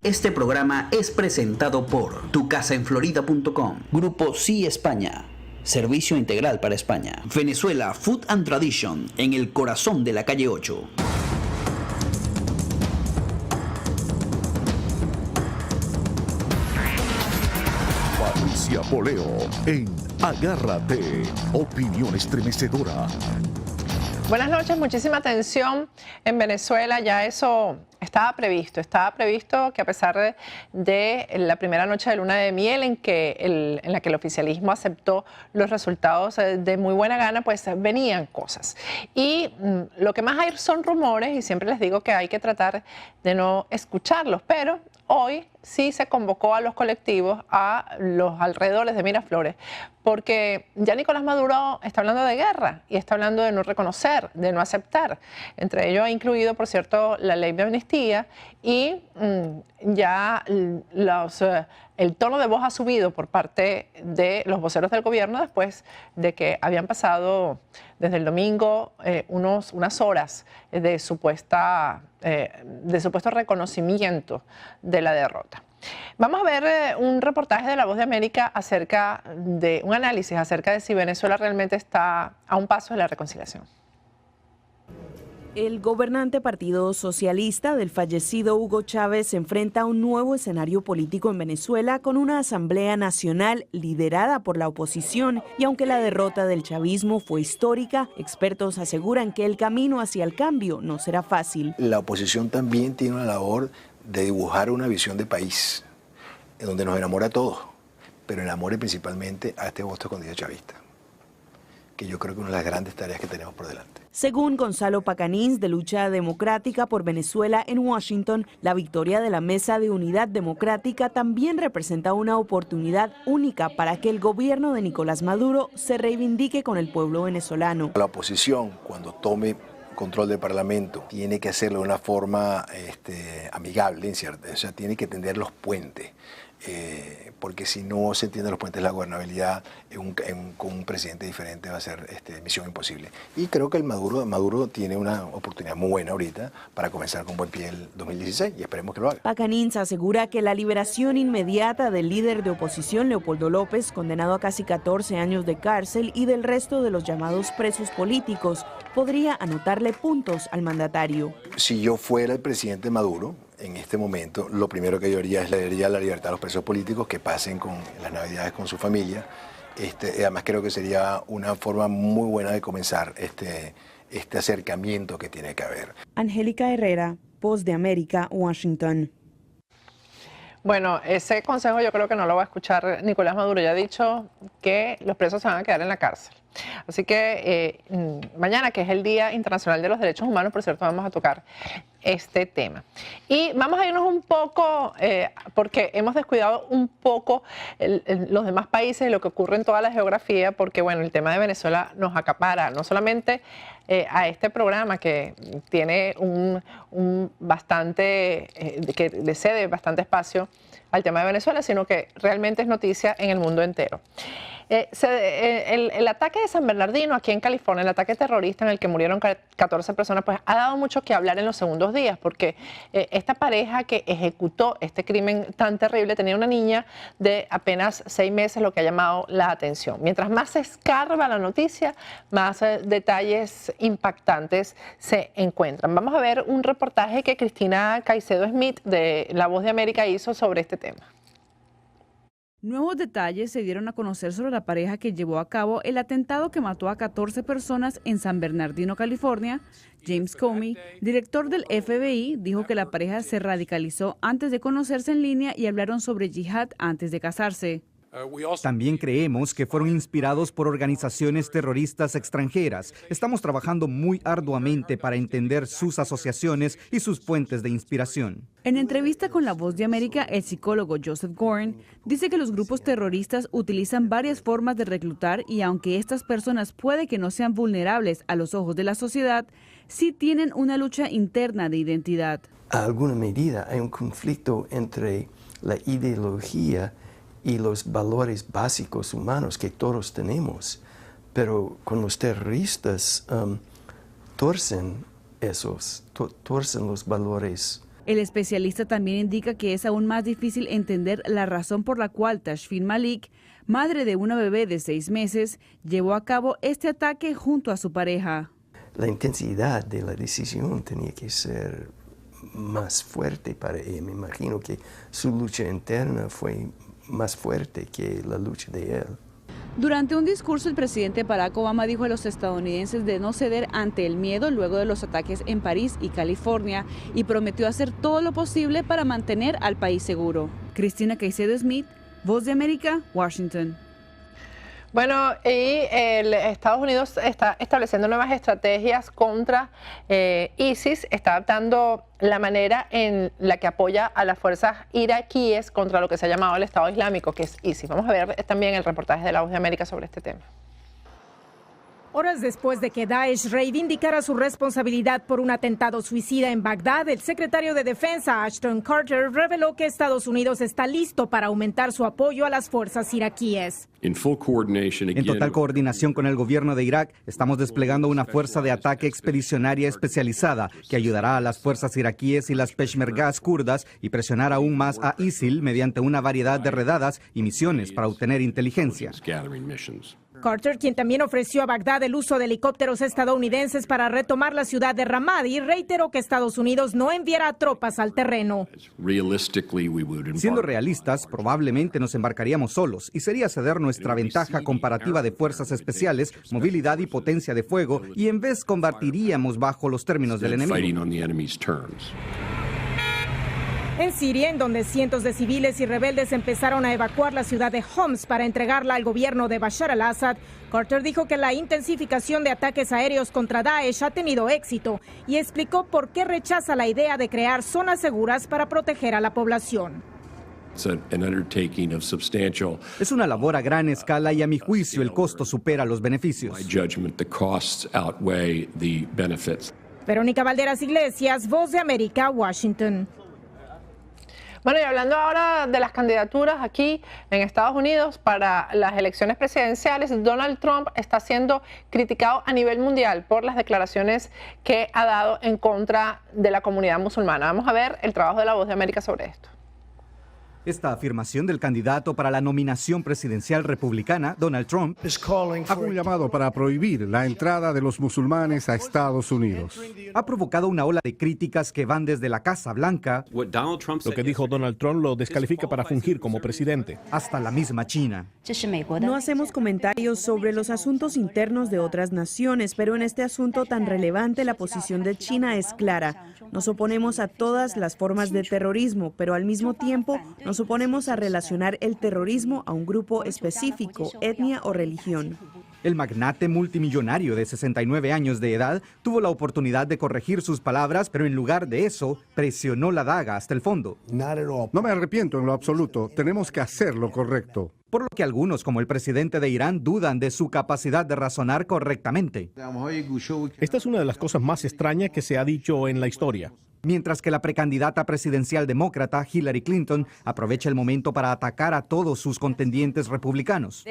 Este programa es presentado por tucasaenflorida.com, Grupo Sí España, servicio integral para España, Venezuela Food and Tradition, en el corazón de la calle 8. Patricia Poleo en Agárrate, opinión estremecedora. Buenas noches, muchísima atención. En Venezuela ya eso estaba previsto que a pesar de la primera noche de luna de miel en la que el oficialismo aceptó los resultados de muy buena gana, pues venían cosas. Y lo que más hay son rumores y siempre les digo que hay que tratar de no escucharlos, pero hoy sí se convocó a los colectivos a los alrededores de Miraflores, porque ya Nicolás Maduro está hablando de guerra y está hablando de no reconocer, de no aceptar. Entre ellos ha incluido, por cierto, la ley de amnistía y ya el tono de voz ha subido por parte de los voceros del gobierno después de que habían pasado desde el domingo unas horas de supuesto reconocimiento de la derrota. Vamos a ver un reportaje de La Voz de América acerca de un análisis acerca de si Venezuela realmente está a un paso de la reconciliación. El gobernante Partido Socialista del fallecido Hugo Chávez se enfrenta a un nuevo escenario político en Venezuela con una Asamblea Nacional liderada por la oposición y aunque la derrota del chavismo fue histórica, expertos aseguran que el camino hacia el cambio no será fácil. La oposición también tiene una labor de dibujar una visión de país en donde nos enamora a todos, pero enamore principalmente a este voto escondido chavista, que yo creo que es una de las grandes tareas que tenemos por delante. Según Gonzalo Pacanins, de Lucha Democrática por Venezuela en Washington, la victoria de la Mesa de Unidad Democrática también representa una oportunidad única para que el gobierno de Nicolás Maduro se reivindique con el pueblo venezolano. La oposición, cuando tome control del Parlamento, tiene que hacerlo de una forma amigable, ¿cierto? O sea, tiene que tender los puentes. Porque si no se entienden los puentes de la gobernabilidad con un presidente diferente va a ser misión imposible. Y creo que el Maduro tiene una oportunidad muy buena ahorita para comenzar con buen pie el 2016 y esperemos que lo haga. Pacanins asegura que la liberación inmediata del líder de oposición Leopoldo López, condenado a casi 14 años de cárcel, y del resto de los llamados presos políticos, podría anotarle puntos al mandatario. Si yo fuera el presidente Maduro, en este momento, lo primero que yo haría es le daría la libertad a los presos políticos que pasen con las navidades con su familia. Además creo que sería una forma muy buena de comenzar este acercamiento que tiene que haber. Angélica Herrera, Voz de América, Washington. Bueno, ese consejo yo creo que no lo va a escuchar Nicolás Maduro. Ya ha dicho que los presos se van a quedar en la cárcel. Así que mañana, que es el Día Internacional de los Derechos Humanos, por cierto, vamos a tocar este tema. Y vamos a irnos un poco, porque hemos descuidado un poco los demás países y lo que ocurre en toda la geografía, porque bueno, el tema de Venezuela nos acapara, no solamente a este programa que tiene que le cede bastante espacio al tema de Venezuela, sino que realmente es noticia en el mundo entero. El ataque de San Bernardino aquí en California, el ataque terrorista en el que murieron 14 personas, pues ha dado mucho que hablar en los segundos días, porque esta pareja que ejecutó este crimen tan terrible tenía una niña de apenas 6 meses, lo que ha llamado la atención. Mientras más se escarba la noticia, más detalles impactantes se encuentran. Vamos a ver un reportaje que Cristina Caicedo Smith de La Voz de América hizo sobre este tema. Nuevos detalles se dieron a conocer sobre la pareja que llevó a cabo el atentado que mató a 14 personas en San Bernardino, California. James Comey, director del FBI, dijo que la pareja se radicalizó antes de conocerse en línea y hablaron sobre yihad antes de casarse. También creemos que fueron inspirados por organizaciones terroristas extranjeras. Estamos trabajando muy arduamente para entender sus asociaciones y sus fuentes de inspiración. En entrevista con La Voz de América, el psicólogo Joseph Gorin dice que los grupos terroristas utilizan varias formas de reclutar y aunque estas personas puede que no sean vulnerables a los ojos de la sociedad, sí tienen una lucha interna de identidad. A alguna medida hay un conflicto entre la ideología y los valores básicos humanos que todos tenemos, pero con los terroristas torcen tuercen los valores. El especialista también indica que es aún más difícil entender la razón por la cual Tashfin Malik, madre de una bebé de 6 meses, llevó a cabo este ataque junto a su pareja. La intensidad de la decisión tenía que ser más fuerte para ella. Me imagino que su lucha interna fue más fuerte que la lucha de él. Durante un discurso, el presidente Barack Obama dijo a los estadounidenses de no ceder ante el miedo luego de los ataques en París y California y prometió hacer todo lo posible para mantener al país seguro. Cristina Caicedo Smith, Voz de América, Washington. Bueno, y Estados Unidos está estableciendo nuevas estrategias contra ISIS, está adaptando la manera en la que apoya a las fuerzas iraquíes contra lo que se ha llamado el Estado Islámico, que es ISIS. Vamos a ver también el reportaje de La Voz de América sobre este tema. Horas después de que Daesh reivindicara su responsabilidad por un atentado suicida en Bagdad, el secretario de Defensa Ashton Carter reveló que Estados Unidos está listo para aumentar su apoyo a las fuerzas iraquíes. En total coordinación con el gobierno de Irak, estamos desplegando una fuerza de ataque expedicionaria especializada que ayudará a las fuerzas iraquíes y las peshmergas kurdas y presionar aún más a ISIL mediante una variedad de redadas y misiones para obtener inteligencia. Carter, quien también ofreció a Bagdad el uso de helicópteros estadounidenses para retomar la ciudad de Ramadi, reiteró que Estados Unidos no enviará tropas al terreno. Siendo realistas, probablemente nos embarcaríamos solos y sería ceder nuestra ventaja comparativa de fuerzas especiales, movilidad y potencia de fuego, y en vez combatiríamos bajo los términos del enemigo. En Siria, en donde cientos de civiles y rebeldes empezaron a evacuar la ciudad de Homs para entregarla al gobierno de Bashar al-Assad, Carter dijo que la intensificación de ataques aéreos contra Daesh ha tenido éxito y explicó por qué rechaza la idea de crear zonas seguras para proteger a la población. Es una labor a gran escala y a mi juicio el costo supera los beneficios. Verónica Valderas Iglesias, Voz de América, Washington. Bueno, y hablando ahora de las candidaturas aquí en Estados Unidos para las elecciones presidenciales, Donald Trump está siendo criticado a nivel mundial por las declaraciones que ha dado en contra de la comunidad musulmana. Vamos a ver el trabajo de La Voz de América sobre esto. Esta afirmación del candidato para la nominación presidencial republicana, Donald Trump, hago un llamado para prohibir la entrada de los musulmanes a Estados Unidos. Ha provocado una ola de críticas que van desde la Casa Blanca, lo que dijo Donald Trump lo descalifica para fungir como presidente, hasta la misma China. No hacemos comentarios sobre los asuntos internos de otras naciones, pero en este asunto tan relevante la posición de China es clara. Nos oponemos a todas las formas de terrorismo, pero al mismo tiempo nos oponemos a relacionar el terrorismo a un grupo específico, etnia o religión. El magnate multimillonario de 69 años de edad tuvo la oportunidad de corregir sus palabras, pero en lugar de eso, presionó la daga hasta el fondo. No me arrepiento en lo absoluto. Tenemos que hacer lo correcto. Por lo que algunos, como el presidente de Irán, dudan de su capacidad de razonar correctamente. Esta es una de las cosas más extrañas que se ha dicho en la historia. Mientras que la precandidata presidencial demócrata, Hillary Clinton, aprovecha el momento para atacar a todos sus contendientes republicanos.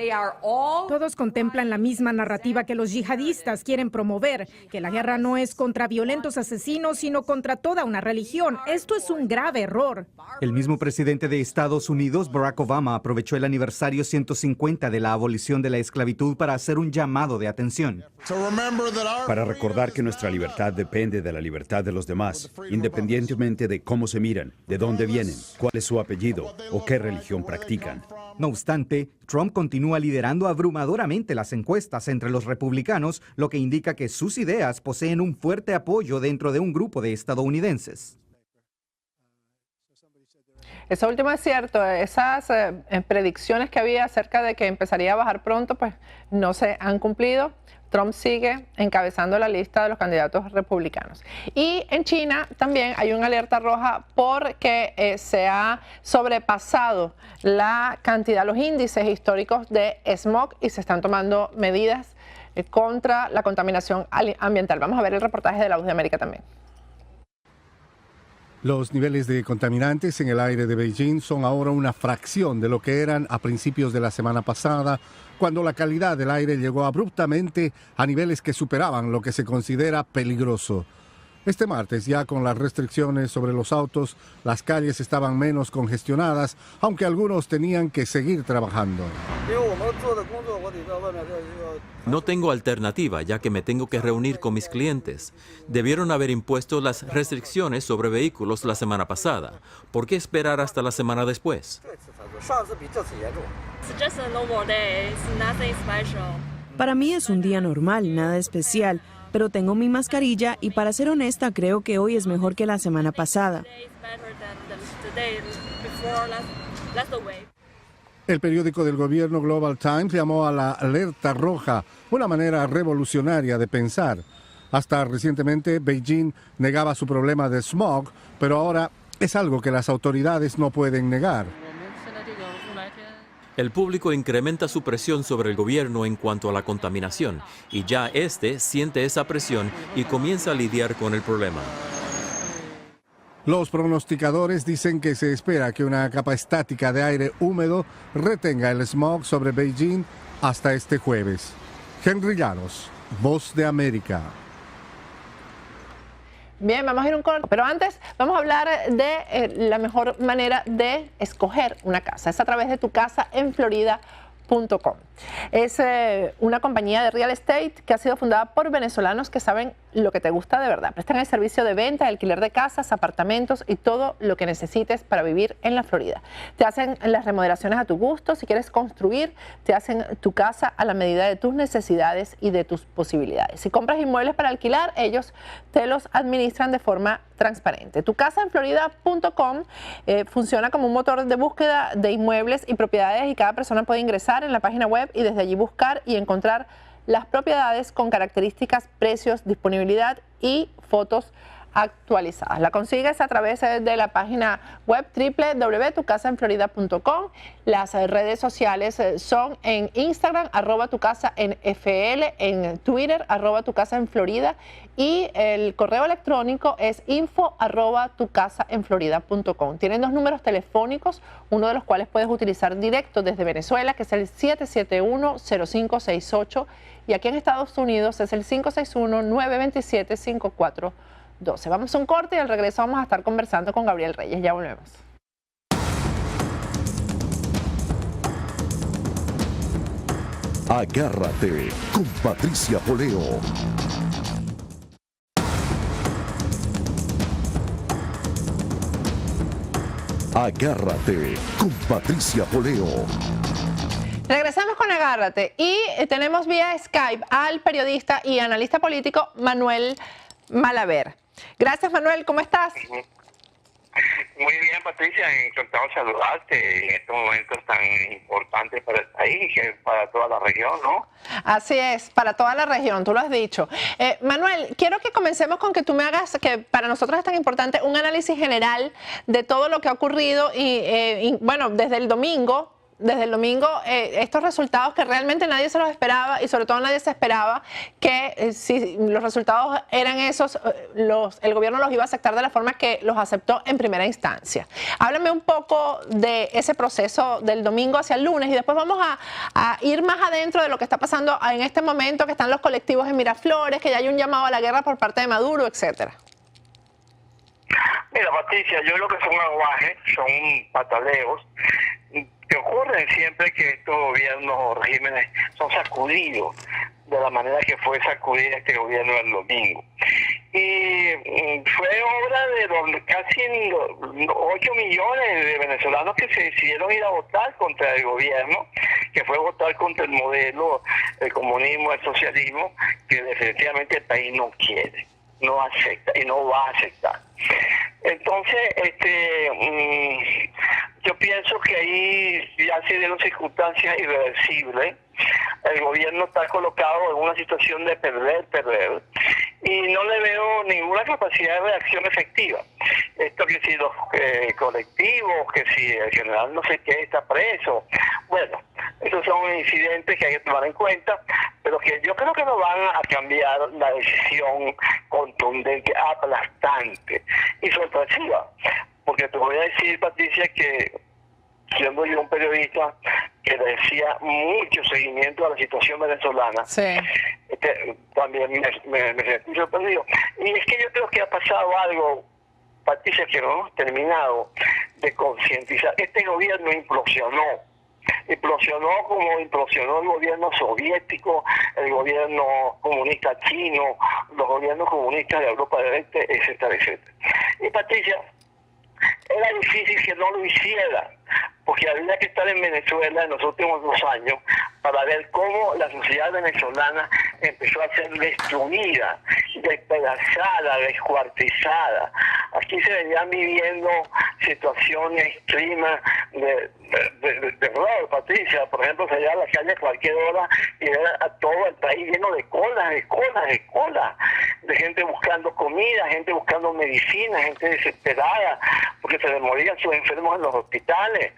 Todos contemplan la misma narrativa que los yihadistas quieren promover, que la guerra no es contra violentos asesinos, sino contra toda una religión. Esto es un grave error. El mismo presidente de Estados Unidos, Barack Obama, aprovechó el aniversario 150 de la abolición de la esclavitud para hacer un llamado de atención. Para recordar que nuestra libertad depende de la libertad de los demás, independientemente de cómo se miran, de dónde vienen, cuál es su apellido o qué religión practican. No obstante, Trump continúa liderando abrumadoramente las encuestas entre los republicanos, lo que indica que sus ideas poseen un fuerte apoyo dentro de un grupo de estadounidenses. Eso último es cierto, esas predicciones que había acerca de que empezaría a bajar pronto, pues no se han cumplido. Trump sigue encabezando la lista de los candidatos republicanos. Y en China también hay una alerta roja porque se ha sobrepasado la cantidad, los índices históricos de smog y se están tomando medidas contra la contaminación ambiental. Vamos a ver el reportaje de La Voz de América también. Los niveles de contaminantes en el aire de Beijing son ahora una fracción de lo que eran a principios de la semana pasada, cuando la calidad del aire llegó abruptamente a niveles que superaban lo que se considera peligroso. Este martes, ya con las restricciones sobre los autos, las calles estaban menos congestionadas, aunque algunos tenían que seguir trabajando. No tengo alternativa, ya que me tengo que reunir con mis clientes. Debieron haber impuesto las restricciones sobre vehículos la semana pasada. ¿Por qué esperar hasta la semana después? Para mí es un día normal, nada especial, pero tengo mi mascarilla y para ser honesta creo que hoy es mejor que la semana pasada. El periódico del gobierno Global Times llamó a la alerta roja una manera revolucionaria de pensar. Hasta recientemente Beijing negaba su problema de smog, pero ahora es algo que las autoridades no pueden negar. El público incrementa su presión sobre el gobierno en cuanto a la contaminación y ya este siente esa presión y comienza a lidiar con el problema. Los pronosticadores dicen que se espera que una capa estática de aire húmedo retenga el smog sobre Beijing hasta este jueves. Henry Llanos, Voz de América. Bien, vamos a ir un corte, pero antes vamos a hablar de la mejor manera de escoger una casa. Es a través de tucasaenflorida.com. Es una compañía de real estate que ha sido fundada por venezolanos que saben lo que te gusta de verdad. Prestan el servicio de venta, de alquiler de casas, apartamentos y todo lo que necesites para vivir en la Florida. Te hacen las remodelaciones a tu gusto. Si quieres construir, te hacen tu casa a la medida de tus necesidades y de tus posibilidades. Si compras inmuebles para alquilar, ellos te los administran de forma transparente. Tucasaenflorida.com funciona como un motor de búsqueda de inmuebles y propiedades y cada persona puede ingresar en la página web y desde allí buscar y encontrar las propiedades con características, precios, disponibilidad y fotos actualizadas. La consigues a través de la página web www.tucasaenflorida.com. Las redes sociales son en Instagram, @tucasaenfl, en Twitter, @tucasaenflorida y el correo electrónico es info@tucasaenflorida.com. Tienen 2 números telefónicos, uno de los cuales puedes utilizar directo desde Venezuela, que es el 771-0568, y aquí en Estados Unidos es el 561-927-5412. Vamos a un corte y al regreso vamos a estar conversando con Gabriel Reyes. Ya volvemos. Agárrate con Patricia Poleo. Agárrate con Patricia Poleo. Regresamos con Agárrate y tenemos vía Skype al periodista y analista político Manuel Malaver. Gracias, Manuel, ¿cómo estás? Muy bien, Patricia, encantado de saludarte en estos momentos tan importantes para el país y para toda la región, ¿no? Así es, para toda la región, tú lo has dicho. Manuel, quiero que comencemos con que tú me hagas, que para nosotros es tan importante, un análisis general de todo lo que ha ocurrido y bueno, desde el domingo, estos resultados que realmente nadie se los esperaba y sobre todo nadie se esperaba que si los resultados eran esos, el gobierno los iba a aceptar de la forma que los aceptó en primera instancia. Háblame un poco de ese proceso del domingo hacia el lunes y después vamos a ir más adentro de lo que está pasando en este momento, que están los colectivos en Miraflores, que ya hay un llamado a la guerra por parte de Maduro, etcétera. Mira, Patricia, yo creo que son aguajes, son pataleos que ocurren siempre que estos gobiernos o regímenes son sacudidos de la manera que fue sacudido este gobierno el domingo. Y fue obra de casi 8 millones de venezolanos que se decidieron ir a votar contra el gobierno, que fue votar contra el modelo, el comunismo, el socialismo, que definitivamente el país no quiere, no acepta y no va a aceptar. Entonces, yo pienso que ahí ya se dieron circunstancias irreversibles. El gobierno está colocado en una situación de perder, y no le veo ninguna capacidad de reacción efectiva. Esto que si los colectivos, que si el general no sé qué está preso, bueno, esos son incidentes que hay que tomar en cuenta, pero que yo creo que no van a cambiar la decisión contundente, aplastante y sorpresiva, porque te voy a decir, Patricia, que siendo yo un periodista que le decía mucho seguimiento a la situación venezolana, también me sentí sorprendido. Y es que yo creo que ha pasado algo, Patricia, que no hemos terminado de concientizar. Este gobierno implosionó como implosionó el gobierno soviético, el gobierno comunista chino, los gobiernos comunistas de Europa del Este, etcétera, etcétera. Y Patricia, era difícil que no lo hiciera, porque había que estar en Venezuela en los últimos 2 años para ver cómo la sociedad venezolana empezó a ser destruida, despedazada, descuartizada. Aquí se venían viviendo situaciones climas de horror, Patricia. Por ejemplo, salía a la calle a cualquier hora y era a todo el país lleno de colas, de gente buscando comida, gente buscando medicina, gente desesperada porque se les morían sus enfermos en los hospitales.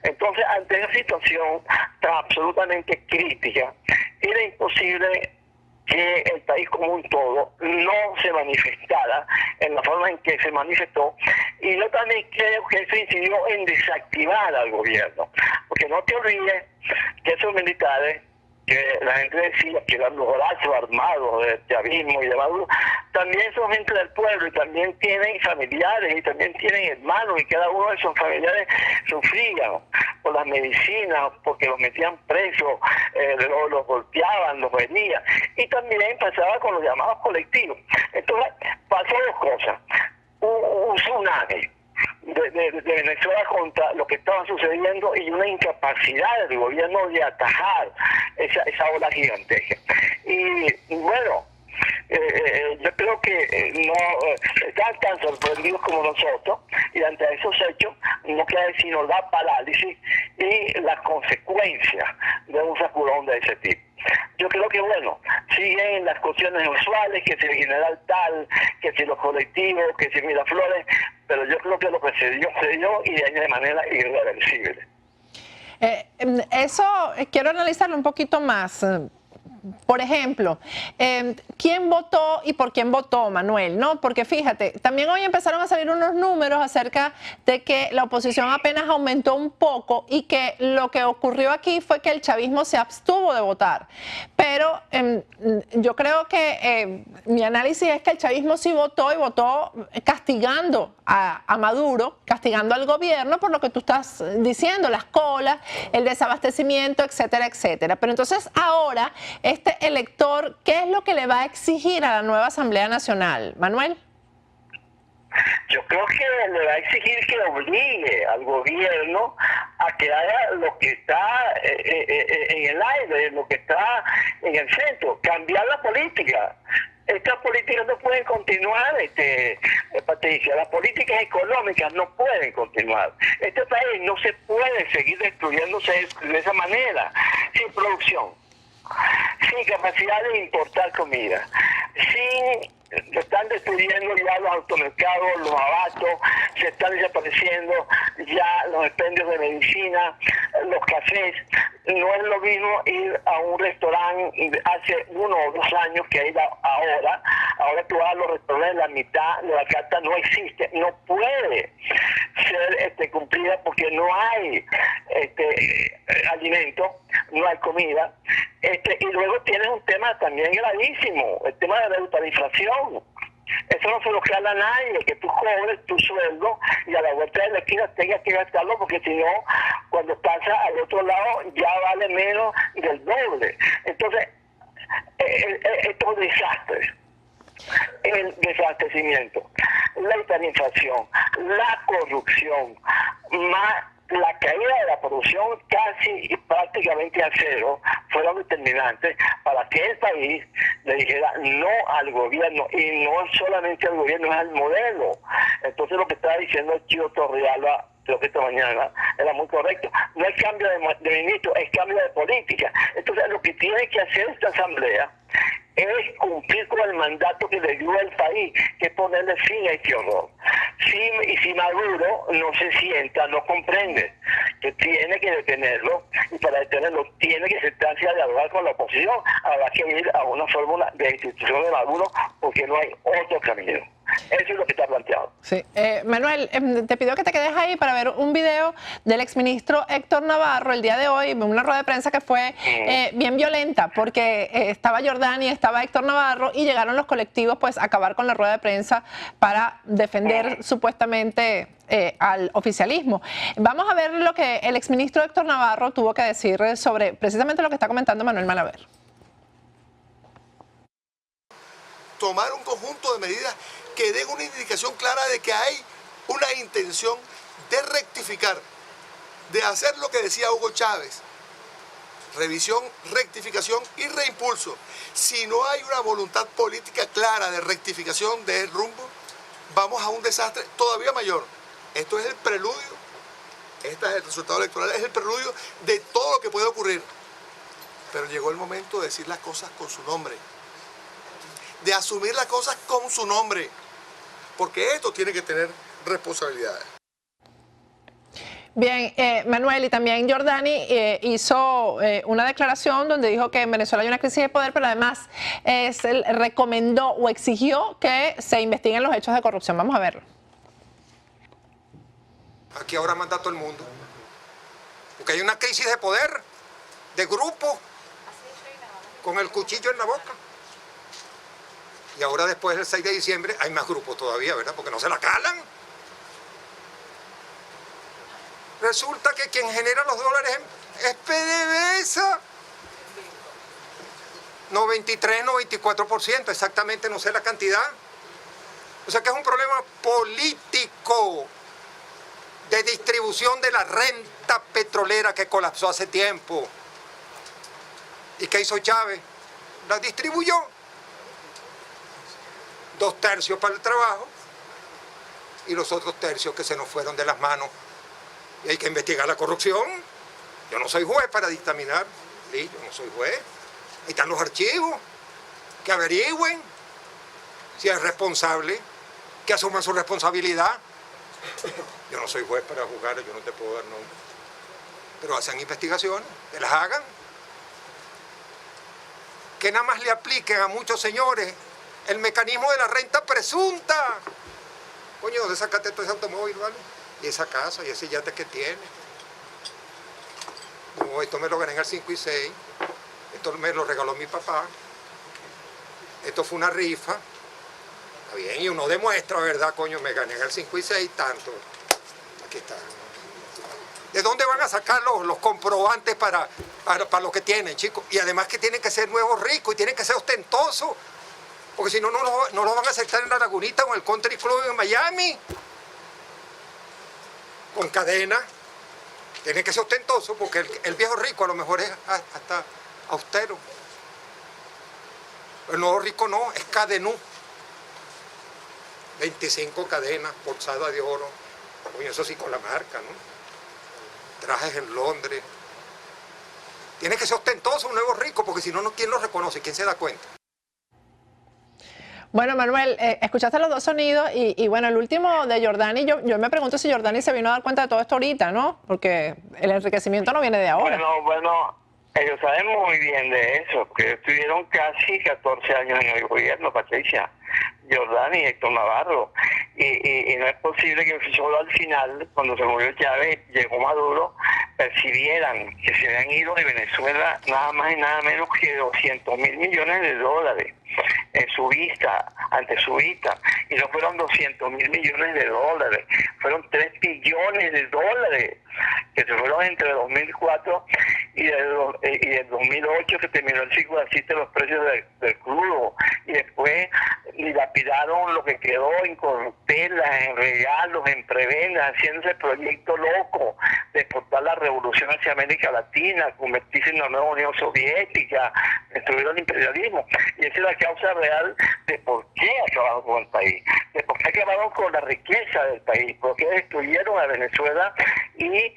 Entonces, ante esa situación tan absolutamente crítica, era imposible que el país como un todo no se manifestara en la forma en que se manifestó, y yo también creo que eso incidió en desactivar al gobierno, porque no te olvides que esos militares, que la gente decía que eran los brazos armados del chavismo y de Maduro, también son gente del pueblo y también tienen familiares y también tienen hermanos, y cada uno de esos familiares sufrían por las medicinas, porque los metían presos, los golpeaban, los venían, y también pasaba con los llamados colectivos. Entonces pasó 2 cosas: un tsunami de Venezuela contra lo que estaba sucediendo y una incapacidad del gobierno de atajar esa ola gigantesca. Y bueno, yo creo que no están tan sorprendidos como nosotros, y ante esos hechos no queda sino la parálisis y las consecuencias de un sacudón de ese tipo. Yo creo que, bueno, siguen las cuestiones usuales, que si el general tal, que si los colectivos, que si Miraflores, pero yo creo que lo que se dio y de manera irreversible. Eso quiero analizarlo un poquito más. Por ejemplo, ¿quién votó y por quién votó, Manuel? ¿No? Porque fíjate, también hoy empezaron a salir unos números acerca de que la oposición apenas aumentó un poco y que lo que ocurrió aquí fue que el chavismo se abstuvo de votar. Pero yo creo que mi análisis es que el chavismo sí votó, y votó castigando a Maduro, castigando al gobierno por lo que tú estás diciendo, las colas, el desabastecimiento, etcétera, etcétera. Pero entonces ahora, este elector, ¿qué es lo que le va a exigir a la nueva Asamblea Nacional, Manuel? Yo creo que le va a exigir que obligue al gobierno a que haga lo que está en el aire, lo que está en el centro, cambiar la política. Estas políticas no pueden continuar, Patricia. Las políticas económicas no pueden continuar. Este país no se puede seguir destruyéndose de esa manera, sin producción, sin capacidad de importar comida, se están destruyendo ya los automercados, los abastos, se están desapareciendo ya los expendios de medicina, los cafés. No es lo mismo ir a un restaurante hace 1 o 2 años que ir ahora. Ahora tú vas a los restaurantes, la mitad de la carta no existe, no puede ser cumplida porque no hay alimento, no hay comida. Y luego tienes un tema también gravísimo, el tema de la inflación. Eso no se lo jala a nadie, que tú cobres tu sueldo y a la vuelta de la esquina tengas que gastarlo, porque si no, cuando pasa al otro lado ya vale menos del doble. Entonces, estos desastres, el desabastecimiento, la hiperinflación, la corrupción, más la caída de la producción casi y prácticamente a cero, fueron determinantes para que el país le dijera no al gobierno, y no solamente al gobierno, es al modelo. Entonces lo que estaba diciendo el Chío Torrealba, creo que esta mañana, era muy correcto. No es cambio de ministro, es cambio de política. Entonces lo que tiene que hacer esta asamblea es cumplir con el mandato que le dio el país, que es ponerle fin a este horror. Y si Maduro no se sienta, no comprende que tiene que detenerlo, y para detenerlo tiene que sentarse a dialogar con la oposición, habrá que ir a una fórmula de institución de Maduro, porque no hay otro camino. Eso es lo que está planteado. Sí. Manuel, te pido que te quedes ahí para ver un video del exministro Héctor Navarro el día de hoy, una rueda de prensa que fue bien violenta, porque estaba Jordani, estaba Héctor Navarro y llegaron los colectivos pues a acabar con la rueda de prensa para defender supuestamente al oficialismo. Vamos a ver lo que el exministro Héctor Navarro tuvo que decir sobre precisamente lo que está comentando Manuel Malaver. Tomar un conjunto de medidas que den una indicación clara de que hay una intención de rectificar, de hacer lo que decía Hugo Chávez, revisión, rectificación y reimpulso. Si no hay una voluntad política clara de rectificación de rumbo, vamos a un desastre todavía mayor. Esto es el preludio, este es el resultado electoral, es el preludio de todo lo que puede ocurrir. Pero llegó el momento de decir las cosas con su nombre, de asumir las cosas con su nombre, porque esto tiene que tener responsabilidades. Bien, Manuel, y también Jordani hizo una declaración donde dijo que en Venezuela hay una crisis de poder, pero además él recomendó o exigió que se investiguen los hechos de corrupción. Vamos a verlo. Aquí ahora manda todo el mundo, porque hay una crisis de poder, de grupo, con el cuchillo en la boca. Y ahora después del 6 de diciembre hay más grupos todavía, ¿verdad? Porque no se la calan. Resulta que quien genera los dólares es PDVSA. 93, 94%, exactamente no sé la cantidad. O sea que es un problema político de distribución de la renta petrolera que colapsó hace tiempo. ¿Y qué hizo Chávez? La distribuyó. 2/3 para el trabajo y los otros tercios que se nos fueron de las manos. Y hay que investigar la corrupción. Yo no soy juez para dictaminar, ¿sí? Yo no soy juez. Ahí están los archivos, que averigüen si es responsable, que asuman su responsabilidad. Yo no soy juez para juzgar, yo no te puedo dar nombre. Pero hacen investigaciones, que las hagan. Que nada más le apliquen a muchos señores el mecanismo de la renta presunta. Coño, ¿dónde sacaste todo ese automóvil, vale? Y esa casa, y ese yate que tiene. No, esto me lo gané en el 5 y 6. Esto me lo regaló mi papá. Esto fue una rifa. Está bien, y uno demuestra, ¿verdad, coño? Me gané en el 5 y 6 tanto. Aquí está. ¿De dónde van a sacar los comprobantes para lo que tienen, chicos? Y además que tienen que ser nuevos ricos y tienen que ser ostentosos. Porque si no, no lo van a aceptar en la Lagunita o en el Country Club en Miami. Con cadena. Tiene que ser ostentoso porque el viejo rico a lo mejor es hasta austero. El nuevo rico no, es cadenú. 25 cadenas, bolsada de oro. Oye, eso sí con la marca, ¿no? Trajes en Londres. Tiene que ser ostentoso un nuevo rico porque si no, ¿quién lo reconoce? ¿Quién se da cuenta? Bueno, Manuel, escuchaste los dos sonidos y bueno, el último de Jordani, yo me pregunto si Jordani se vino a dar cuenta de todo esto ahorita, ¿no? Porque el enriquecimiento no viene de ahora. Bueno, ellos saben muy bien de eso, porque estuvieron casi 14 años en el gobierno, Patricia, Jordani y Héctor Navarro, y no es posible que solo al final, cuando se murió Chávez, llegó Maduro, percibieran que se habían ido de Venezuela nada más y nada menos que $200.000 millones en su vista, ante su vista, y no fueron $200.000 millones, fueron $3 billones que se fueron entre 2004 y del 2008, que terminó el ciclo así de los precios del crudo, y después dilapidaron lo que quedó en corruptelas, en regalos, en prebendas, haciendo ese proyecto loco de exportar la revolución hacia América Latina, convertirse en la nueva Unión Soviética, destruir el imperialismo. Y esa es la causa real de por qué acabaron con el país, de por qué acabaron con la riqueza del país, por qué destruyeron a Venezuela y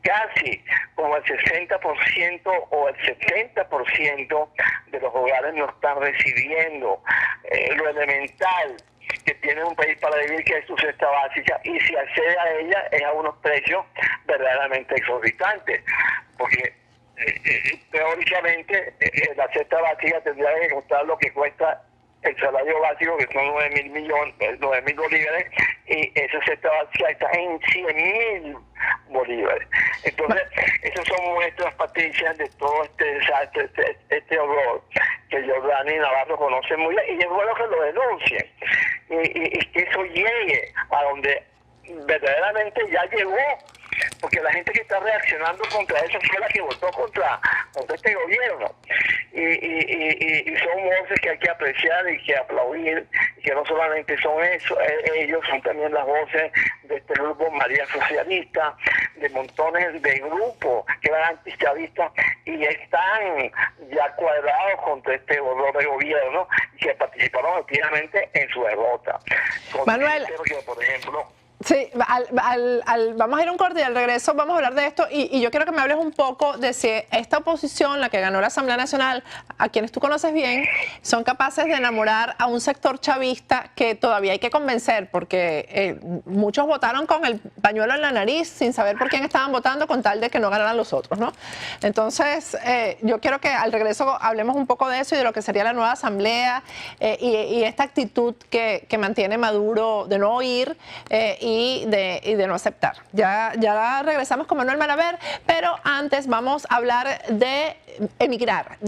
casi como el 60% o el 70% de los hogares no están recibiendo lo elemental que tiene un país para vivir, que es su cesta básica, y si accede a ella es a unos precios verdaderamente exorbitantes, porque teóricamente la cesta básica tendría que costar lo que cuesta el salario básico, que son 9.000 bolívares, y esa cesta básica está en 100.000 bolívares. Entonces, esas son muestras, Patricia, de todo este desastre, este horror, que Jordania y Navarro conocen muy bien, y es bueno que lo denuncien, y que eso llegue a donde verdaderamente ya llegó, porque la gente que está reaccionando contra eso fue la que votó contra este gobierno, y son voces que hay que apreciar y que aplaudir, y que no solamente son eso, ellos son también las voces de este grupo María Socialista, de montones de grupos que eran antichavistas y están ya cuadrados contra este horror de gobierno, y que participaron activamente en su derrota. Manuel, que, por ejemplo, sí, vamos a ir a un corte y al regreso vamos a hablar de esto y yo quiero que me hables un poco de si esta oposición, la que ganó la Asamblea Nacional, a quienes tú conoces bien, son capaces de enamorar a un sector chavista que todavía hay que convencer, porque muchos votaron con el pañuelo en la nariz sin saber por quién estaban votando con tal de que no ganaran los otros, ¿no? Entonces, yo quiero que al regreso hablemos un poco de eso y de lo que sería la nueva Asamblea y esta actitud que mantiene Maduro de no oír y de no aceptar. Ya regresamos con Manuel Malaver, pero antes vamos a hablar de emigrar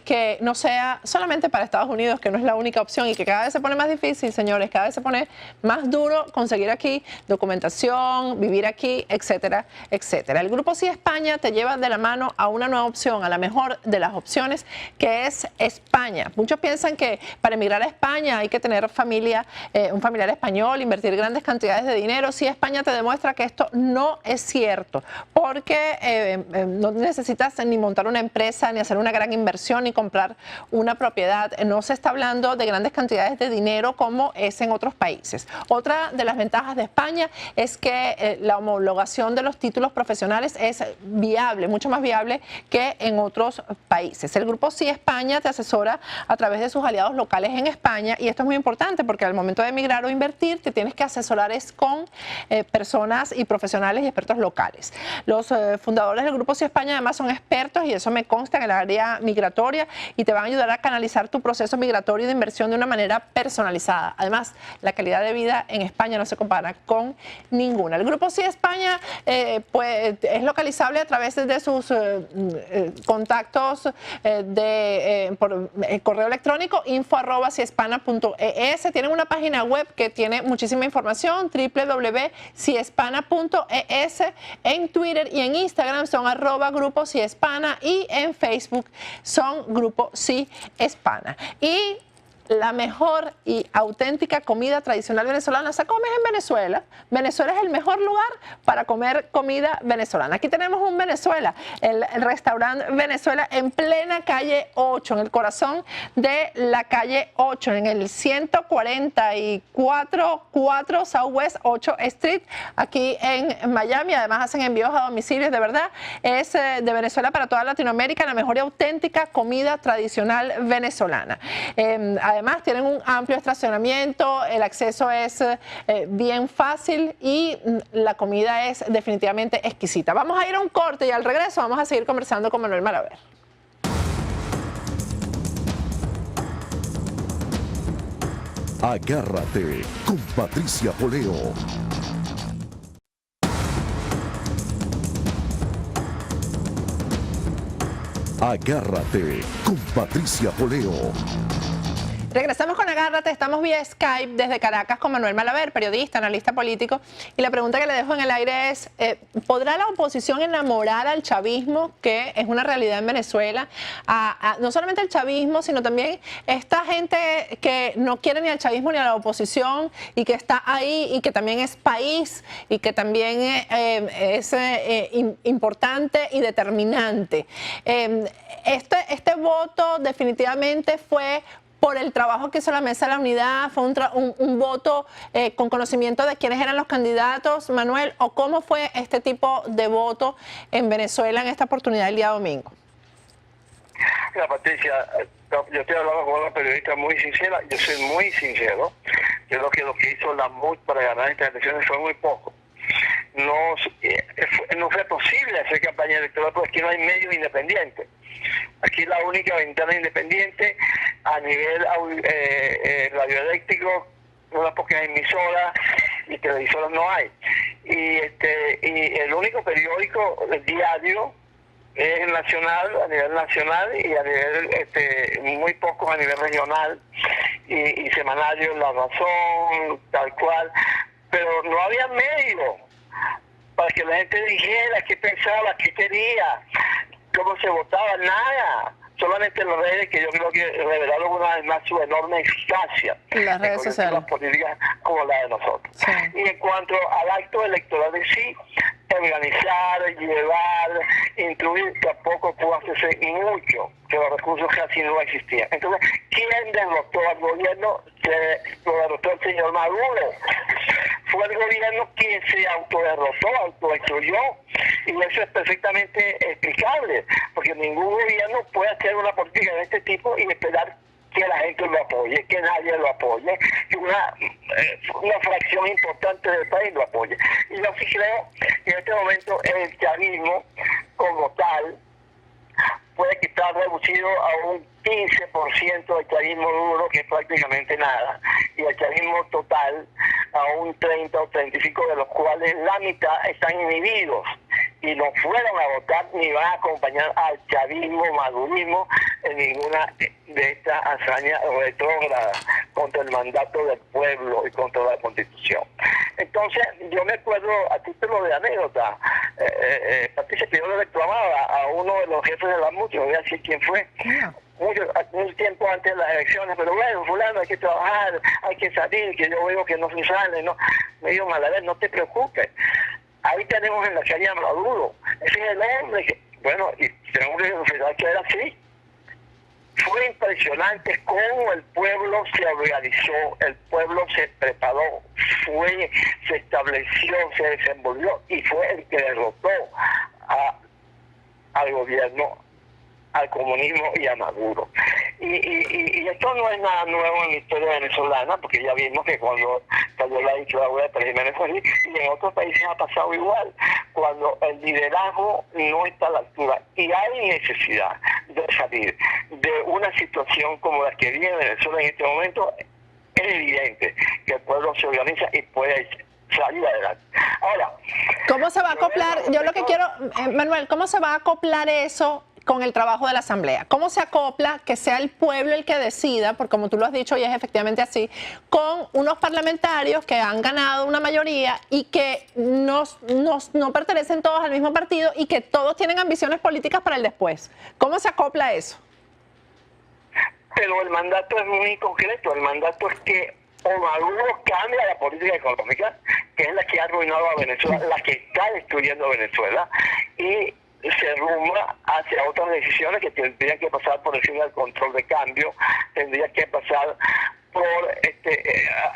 que no sea solamente para Estados Unidos, que no es la única opción y que cada vez se pone más difícil, señores, cada vez se pone más duro conseguir aquí documentación, vivir aquí, etcétera, etcétera. El Grupo Sí España te lleva de la mano a una nueva opción, a la mejor de las opciones, que es España. Muchos piensan que para emigrar a España hay que tener familia, un familiar español, invertir grandes cantidades de dinero. Sí España te demuestra que esto no es cierto, porque no necesitas ni montar una empresa, ni hacer una gran inversión, ni comprar una propiedad. No se está hablando de grandes cantidades de dinero como es en otros países. Otra de las ventajas de España es que la homologación de los títulos profesionales es viable, mucho más viable que en otros países. El Grupo Sí España te asesora a través de sus aliados locales en España, y esto es muy importante porque al momento de emigrar o invertir te tienes que asesorar con personas y profesionales y expertos locales. Los fundadores del Grupo Sí España además son expertos, y eso me consta, en el área migratoria, y te van a ayudar a canalizar tu proceso migratorio de inversión de una manera personalizada. Además, la calidad de vida en España no se compara con ninguna. El Grupo Sí España pues, es localizable a través de sus contactos por correo electrónico info@siespana.es. Tienen una página web que tiene muchísima información, www.siespana.es. En Twitter y en Instagram son @Grupo Sí Hispana, y en Facebook son Grupo Sí Hispana. Y la mejor y auténtica comida tradicional venezolana se come en Venezuela. Venezuela es el mejor lugar para comer comida venezolana. Aquí tenemos un Venezuela, el restaurante Venezuela, en plena calle 8, en el corazón de la calle 8, en el 144 Southwest 8 Street, aquí en Miami. Además hacen envíos a domicilios, de verdad. Es de Venezuela para toda Latinoamérica, la mejor y auténtica comida tradicional venezolana. Además tienen un amplio estacionamiento, el acceso es bien fácil y la comida es definitivamente exquisita. Vamos a ir a un corte y al regreso vamos a seguir conversando con Manuel Malaver. Agárrate con Patricia Poleo. Agárrate con Patricia Poleo. Regresamos con Agárrate, estamos vía Skype desde Caracas con Manuel Malaver, periodista, analista político, y la pregunta que le dejo en el aire es, ¿podrá la oposición enamorar al chavismo, que es una realidad en Venezuela? No solamente al chavismo, sino también esta gente que no quiere ni al chavismo ni a la oposición, y que está ahí, y que también es país, y que también es importante y determinante. Este voto definitivamente fue por el trabajo que hizo la Mesa de la Unidad, fue un voto con conocimiento de quiénes eran los candidatos, Manuel, o cómo fue este tipo de voto en Venezuela en esta oportunidad el día domingo. Mira, Patricia, yo estoy hablando con una periodista muy sincera, yo soy muy sincero. Yo creo que lo que hizo la MUD para ganar estas elecciones fue muy poco. no fue posible hacer campaña electoral porque aquí no hay medios independientes. Aquí la única ventana independiente a nivel radioeléctrico, unas pocas emisoras y televisoras no hay. Y el único periódico diario es nacional, a nivel nacional, y a nivel muy pocos a nivel regional y semanarios La Razón, tal cual, pero no había medios para que la gente dijera qué pensaba, qué quería, cómo se votaba, nada. Solamente las redes, que yo creo que revelaron una vez más su enorme eficacia las redes sociales, las políticas como la de nosotros. Sí. Y en cuanto al acto electoral en sí, organizar, llevar, incluir, tampoco pudo hacerse mucho, que los recursos casi no existían. Entonces, ¿quién derrotó al gobierno? Lo derrotó el señor Maduro. Fue el gobierno quien se autoderrotó, autodestruyó, y eso es perfectamente explicable, porque ningún gobierno puede hacer una política de este tipo y esperar que la gente lo apoye, que nadie lo apoye, que una fracción importante del país lo apoye. Y yo sí creo que en este momento el chavismo como tal puede quitar reducido a un 15% del chavismo duro, que es prácticamente nada, y el chavismo total a un 30 o 35%, de los cuales la mitad están inhibidos y no fueron a votar ni van a acompañar al chavismo, madurismo en ninguna de estas hazañas retrógradas contra el mandato del pueblo y contra la Constitución. Entonces, yo me acuerdo, a título de anécdota, Patricia, que yo le reclamaba a uno de los jefes de la MUT, no voy a decir quién fue, mucho tiempo antes de las elecciones, pero bueno, fulano, hay que trabajar, hay que salir, que yo veo que no se sale, ¿no? Me dijo, Malaver, no te preocupes, ahí tenemos en la calle a Maduro, ese es el hombre que, bueno, y tenemos que confesar que era así. Fue impresionante cómo el pueblo se organizó, el pueblo se preparó, se estableció, se desenvolvió y fue el que derrotó al gobierno, al comunismo y a Maduro. Y esto no es nada nuevo en la historia venezolana, porque ya vimos que cuando cayó la dictadura de Pérez Jiménez fue así, y en otros países ha pasado igual, cuando el liderazgo no está a la altura y hay necesidad de salir de una situación como la que vive Venezuela en este momento, es evidente que el pueblo se organiza y puede salir adelante. Ahora, ¿cómo se va a acoplar? Yo lo que quiero, Manuel, ¿cómo se va a acoplar eso con el trabajo de la Asamblea? ¿Cómo se acopla que sea el pueblo el que decida, porque como tú lo has dicho y es efectivamente así, con unos parlamentarios que han ganado una mayoría y que no pertenecen todos al mismo partido y que todos tienen ambiciones políticas para el después? ¿Cómo se acopla eso? Pero el mandato es muy concreto. El mandato es que o Maduro cambia la política económica, que es la que ha arruinado a Venezuela, la que está destruyendo a Venezuela, y se rumba hacia otras decisiones que tendrían que pasar por encima del control de cambio, tendrían que pasar por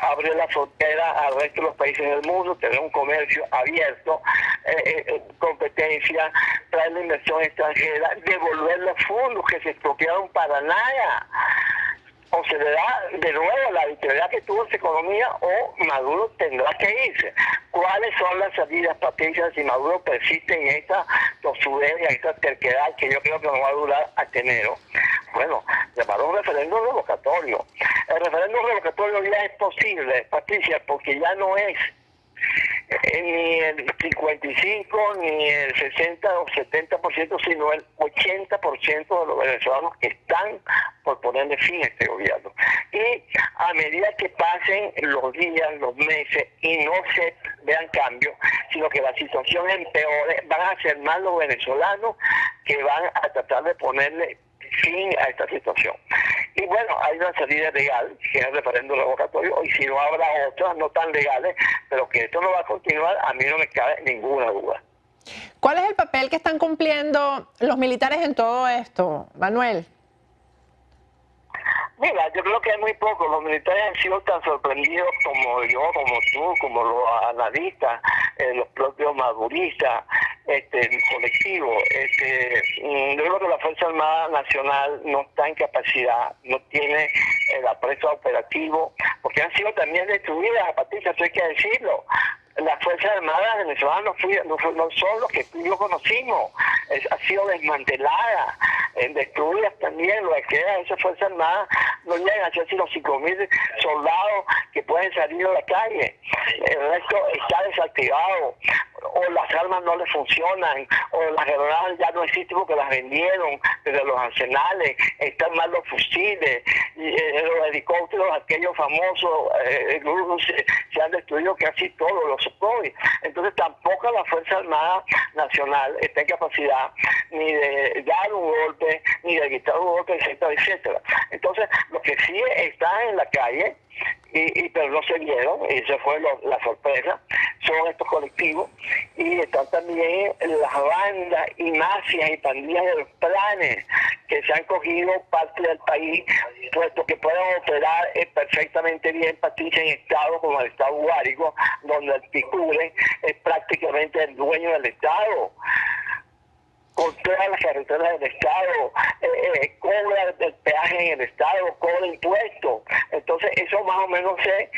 abrir la frontera al resto de los países del mundo, tener un comercio abierto, competencia, traer la inversión extranjera, devolver los fondos que se expropiaron para nada. O se le da de nuevo la vitalidad que tuvo esa economía, o Maduro tendrá que irse. ¿Cuáles son las salidas, Patricia, si Maduro persiste en esta tosudez, en esta terquedad que yo creo que no va a durar hasta enero? Bueno, llamar un referéndum revocatorio. El referéndum revocatorio ya es posible, Patricia, porque ya no es ni el 55, ni el 60 o 70%, sino el 80% de los venezolanos que están por ponerle fin a este gobierno. Y a medida que pasen los días, los meses, y no se vean cambios, sino que la situación empeore, van a ser más los venezolanos que van a tratar de ponerle fin a esta situación. Y bueno, hay una salida legal, que es el referéndum revocatorio, y si no habrá otras no tan legales, pero que esto no va a continuar, a mí no me cabe ninguna duda. ¿Cuál es el papel que están cumpliendo los militares en todo esto, Manuel? Mira, yo creo que es muy poco. Los militares han sido tan sorprendidos como yo, como tú, como los analistas, los propios maduristas, el colectivo. Yo creo que la Fuerza Armada Nacional no está en capacidad, no tiene el aprecio operativo, porque han sido también destruidas, Patricia, eso hay que decirlo. las Fuerzas Armadas venezolanas no son los que tú y yo conocimos. Ha sido desmantelada, destruidas también. Lo que queda de esas Fuerzas Armadas no llegan a ser sino 5.000 soldados que pueden salir a la calle. El resto está desactivado, o las armas no les funcionan, o las granadas ya no existen porque las vendieron desde los arsenales, están mal los fusiles, los helicópteros, aquellos famosos, se han destruido casi todos los Sukhoi. Entonces tampoco la Fuerza Armada Nacional está en capacidad ni de dar un golpe, ni de quitar un golpe, etcétera, etcétera. Entonces, lo que sí está en la calle, pero no se vieron, y esa fue la sorpresa, son estos colectivos, y están también las bandas y mafias y pandillas de los planes que se han cogido parte del país, puesto que pueden operar perfectamente bien, Patricia, en estados como el estado Guárico, donde el Picule es prácticamente el dueño del estado. Controla las carreteras del Estado, cobra el peaje en el Estado, cobra impuestos. Entonces eso más o menos se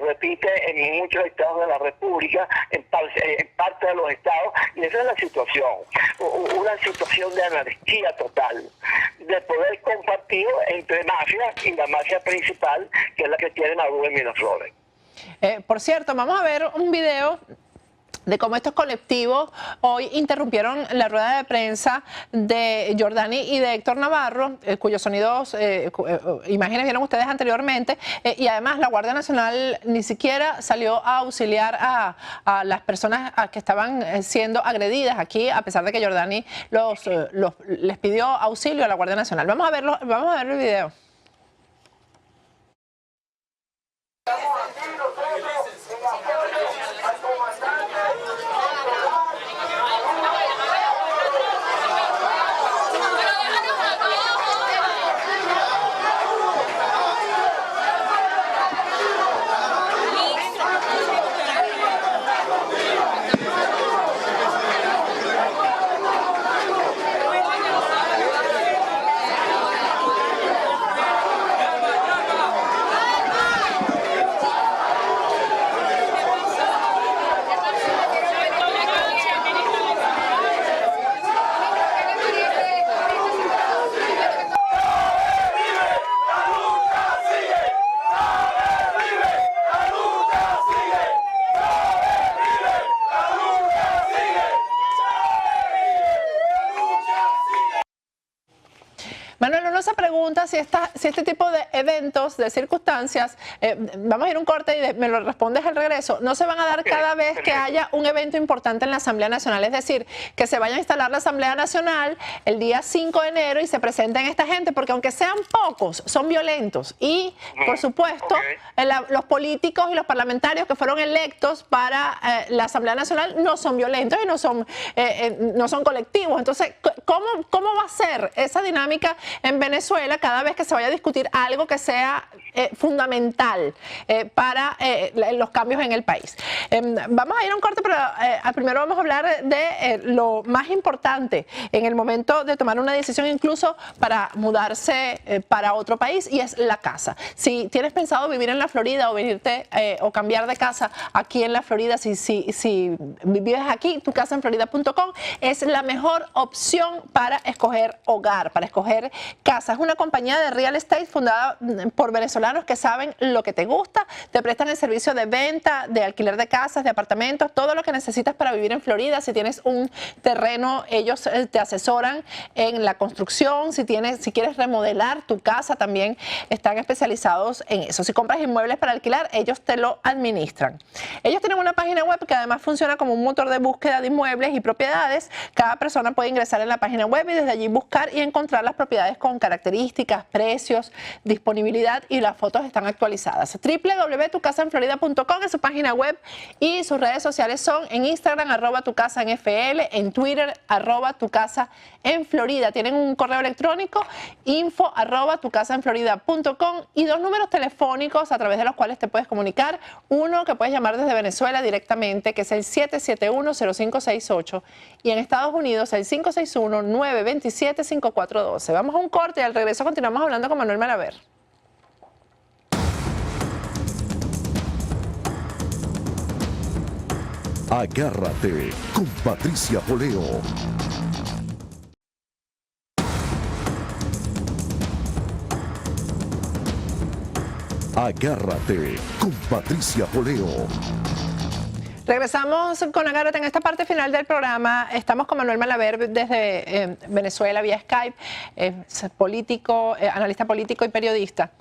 repite en muchos estados de la República, en parte de los estados, y esa es la situación, una situación de anarquía total, de poder compartido entre mafias y la mafia principal, que es la que tiene Maduro en Miraflores. Por cierto, vamos a ver un video de cómo estos colectivos hoy interrumpieron la rueda de prensa de Jordani y de Héctor Navarro, cuyos sonidos, imágenes vieron ustedes anteriormente, y además la Guardia Nacional ni siquiera salió a auxiliar a las personas que estaban siendo agredidas aquí, a pesar de que Jordani les pidió auxilio a la Guardia Nacional. Vamos a ver el video. Manuel, uno se pregunta si este tipo de eventos, de circunstancias, vamos a ir a un corte y me lo respondes al regreso, no se van a dar cada vez que haya un evento importante en la Asamblea Nacional, es decir, que se vaya a instalar la Asamblea Nacional el día 5 de enero y se presenten esta gente, porque aunque sean pocos, son violentos y, por supuesto, los políticos y los parlamentarios que fueron electos para la Asamblea Nacional no son violentos y no son colectivos. Entonces, ¿cómo va a ser esa dinámica en Venezuela cada vez que se vaya a discutir algo que sea fundamental para los cambios en el país? Vamos a ir a un corte, pero primero vamos a hablar de lo más importante en el momento de tomar una decisión, incluso para mudarse para otro país, y es la casa. Si tienes pensado vivir en la Florida o venirte o cambiar de casa aquí en la Florida, si vives aquí, tucasaenflorida.com es la mejor opción para escoger hogar, para escoger casa. Es una compañía de real estate fundada por venezolanos que saben lo que te gusta, te prestan el servicio de venta, de alquiler de casas, de apartamentos, todo lo que necesitas para vivir en Florida. Si tienes un terreno, ellos te asesoran en la construcción. Si quieres remodelar tu casa, también están especializados en eso. Si compras inmuebles para alquilar, ellos te lo administran. Ellos tienen una página web que además funciona como un motor de búsqueda de inmuebles y propiedades. Cada persona puede ingresar en la página web y desde allí buscar y encontrar las propiedades con características, precios, disponibilidad, y las fotos están actualizadas. www.tucasaenflorida.com es su página web, y sus redes sociales son en Instagram @tucasaenfl, en Twitter @tucasaenflorida. Tienen un correo electrónico info@tucasaenflorida.com y 2 números telefónicos a través de los cuales te puedes comunicar. Uno que puedes llamar desde Venezuela directamente, que es el 771-0568, y en Estados Unidos el 561-927-5412. Vamos a un corte y al regreso continuamos hablando con Manuel Malaver. Agárrate con Patricia Poleo. Agárrate con Patricia Poleo. Regresamos con Agárrate en esta parte final del programa. Estamos con Manuel Malaver desde Venezuela vía Skype, político, analista político y periodista.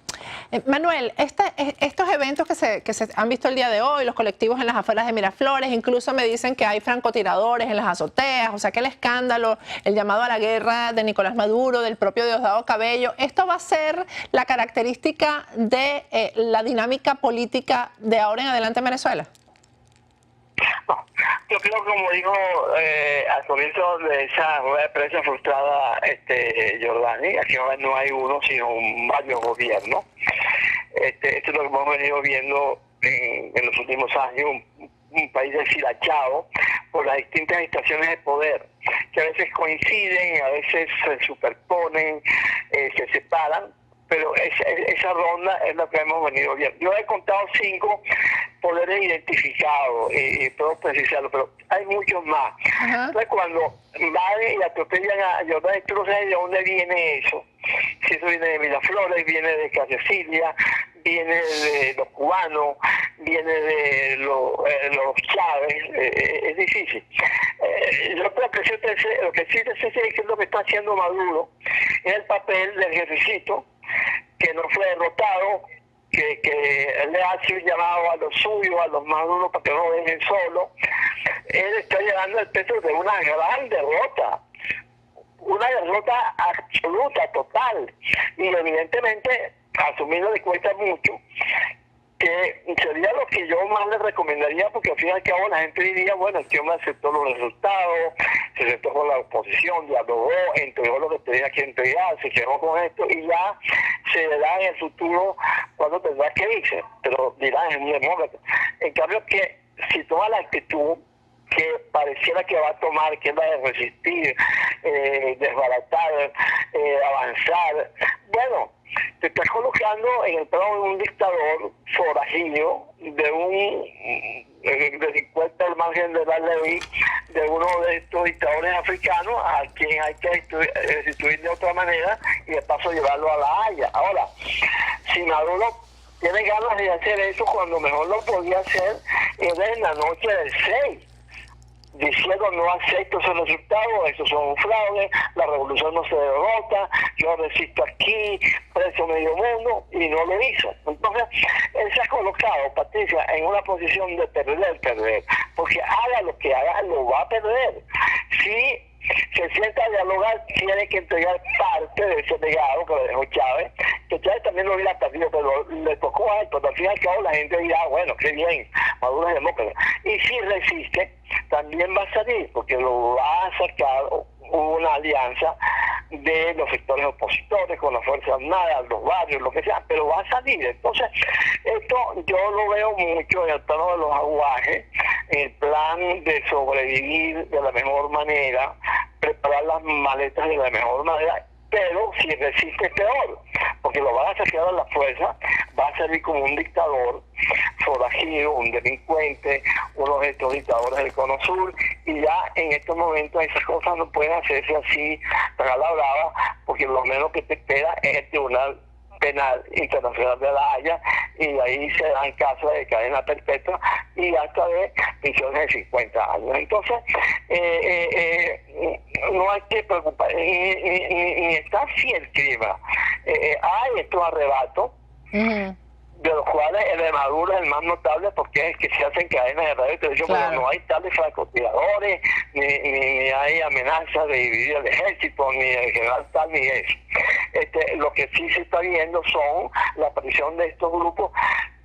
Manuel, estos eventos que se han visto el día de hoy, los colectivos en las afueras de Miraflores, incluso me dicen que hay francotiradores en las azoteas, o sea que el escándalo, el llamado a la guerra de Nicolás Maduro, del propio Diosdado Cabello, ¿esto va a ser la característica de la dinámica política de ahora en adelante en Venezuela? No, yo creo, como dijo al comienzo de esa rueda de prensa frustrada Jordani, aquí no hay uno sino varios gobiernos. Esto es lo que hemos venido viendo en los últimos años, un país deshilachado por las distintas estaciones de poder, que a veces coinciden, a veces se superponen, se separan, pero esa ronda es lo que hemos venido viendo. Yo he contado 5 poderes identificados y puedo precisarlo, pero hay muchos más. Entonces, cuando van y atropellan a Jordani, tú no sabes de dónde viene eso. Si eso viene de Miraflores, viene de Casilia, viene de los cubanos, viene de los Chávez, es difícil. Yo creo que lo que sí sé es que es lo que está haciendo Maduro, es el papel del jefecito, que no fue derrotado, que le hace un llamado a los suyos, a los maduros, para que no lo dejen solo. Él está llegando al peso de una gran derrota, una derrota absoluta, total, y evidentemente asumirlo le cuesta mucho, que sería lo que yo más le recomendaría, porque al fin y al cabo la gente diría, bueno, este hombre aceptó los resultados, se sentó con la oposición, dialogó, entregó lo que tenía que entregar, se quedó con esto, y ya se verá en el futuro cuando tendrá que irse, pero dirán, es un demócrata. En cambio, que si toma la actitud que pareciera que va a tomar, que es la de resistir, desbaratar, avanzar, bueno, te estás colocando en el plano de un dictador forajido, de un delincuente al margen de la ley, de uno de estos dictadores africanos a quien hay que restituir de otra manera y de paso llevarlo a La Haya. Ahora, si Maduro tiene ganas de hacer eso, cuando mejor lo podía hacer es en la noche del 6, diciendo no acepto esos resultados, esos son un fraude, la revolución no se derrota, yo resisto aquí, preso medio mundo, y no lo hizo. Entonces, él se ha colocado, Patricia, en una posición de perder, porque haga lo que haga, lo va a perder. Si se sienta a dialogar, tiene que entregar parte de ese legado que le dejó Chávez, que Chávez también lo hubiera perdido, pero le tocó a él, pero al fin y al cabo la gente dirá, bueno, qué bien, Maduro es demócrata. Y si resiste, también va a salir, porque lo va a sacar una alianza de los sectores opositores, con las Fuerzas Armadas, los barrios, lo que sea, pero va a salir. Entonces, esto yo lo veo mucho en el plano de los aguajes, en el plan de sobrevivir de la mejor manera, preparar las maletas de la mejor manera, pero si resiste es peor, porque lo van a sacar a la fuerza, va a salir como un dictador forajido, un delincuente, uno de estos dictadores del Cono Sur, y ya en estos momentos esas cosas no pueden hacerse así tan a la brava, porque lo menos que te espera es el Tribunal Penal Internacional de La Haya, y de ahí se dan casos de cadena perpetua y hasta de prisiones de 50 años. Entonces, no hay que preocupar, ni está así el clima. Hay estos arrebatos, de los cuales el de Maduro es el más notable, porque es que se hacen cadenas de radio y televisión, pero no hay tales francotiradores, ni hay amenazas de dividir el ejército, ni el general tal, ni eso. Lo que sí se está viendo son la aparición de estos grupos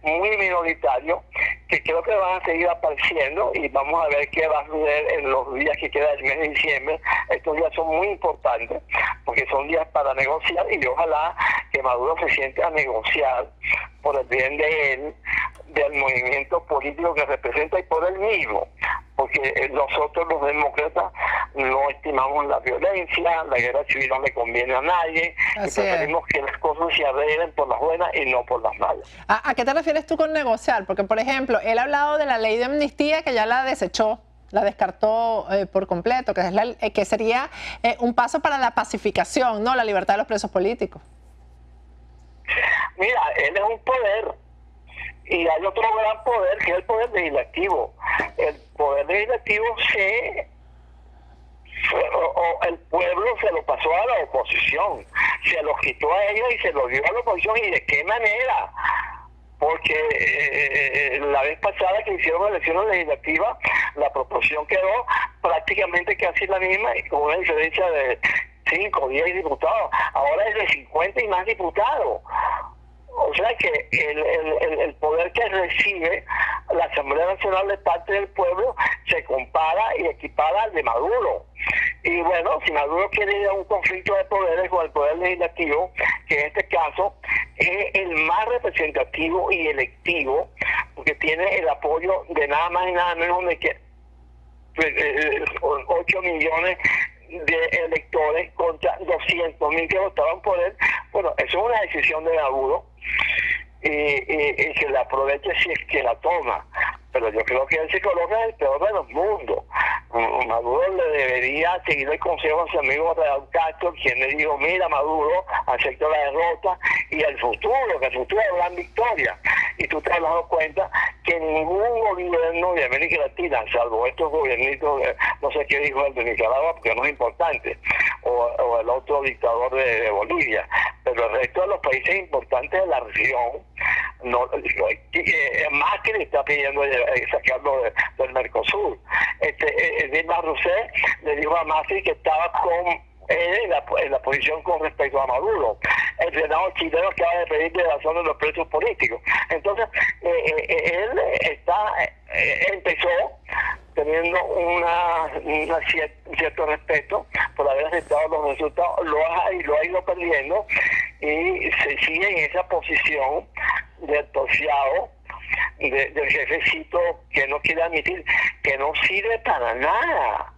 muy minoritarios, que creo que van a seguir apareciendo, y vamos a ver qué va a suceder en los días que queda del mes de diciembre. Estos días son muy importantes, porque son días para negociar, y ojalá que Maduro se siente a negociar por el bien de él, del movimiento político que representa y por él mismo, porque nosotros los demócratas no estimamos la violencia, la guerra civil no le conviene a nadie, y preferimos que las cosas se arreglen por las buenas y no por las malas. ¿A qué te refieres tú con negociar? Porque, por ejemplo, él ha hablado de la ley de amnistía que ya la desechó, la descartó por completo, que sería un paso para la pacificación, ¿no? La libertad de los presos políticos. Mira, él es un poder y hay otro gran poder que es el poder legislativo. El poder legislativo el pueblo se lo pasó a la oposición, se los quitó a ellos y se los dio a la oposición. ¿Y de qué manera? Porque la vez pasada que hicieron elecciones legislativas, la proporción quedó prácticamente casi la misma, y con una diferencia de 5 o 10 diputados. Ahora es de 50 y más diputados. O sea que el poder que recibe la Asamblea Nacional de parte del pueblo se compara y equipara al de Maduro. Y bueno, si Maduro quiere ir a un conflicto de poderes con el poder legislativo, que en este caso es el más representativo y electivo, porque tiene el apoyo de nada más y nada menos de que 8 millones de electores contra 200.000 que votaban por él. Bueno, eso es una decisión de Maduro y que la aproveche si es que la toma. Pero yo creo que él se coloca en el peor de los mundos. Maduro le debería seguir el consejo a su amigo Raúl Castro, quien le dijo: mira, Maduro, acepta la derrota y el futuro habrá victoria. Y tú te has dado cuenta que ningún gobierno de América Latina, salvo estos gobiernitos, no sé qué dijo el de Nicaragua, porque no es importante, o el otro dictador de Bolivia, pero el resto de los países importantes de la región, Macri está pidiendo sacarlo del Mercosur. Dilma Rousseff le dijo a Macri que estaba con él en la posición con respecto a Maduro. El Senado chileno acaba de pedir liberación de los presos políticos. Entonces, él empezó teniendo un cierto respeto por haber aceptado los resultados, lo ha ido perdiendo y se sigue en esa posición del torciado, del jefecito que no quiere admitir que no sirve para nada.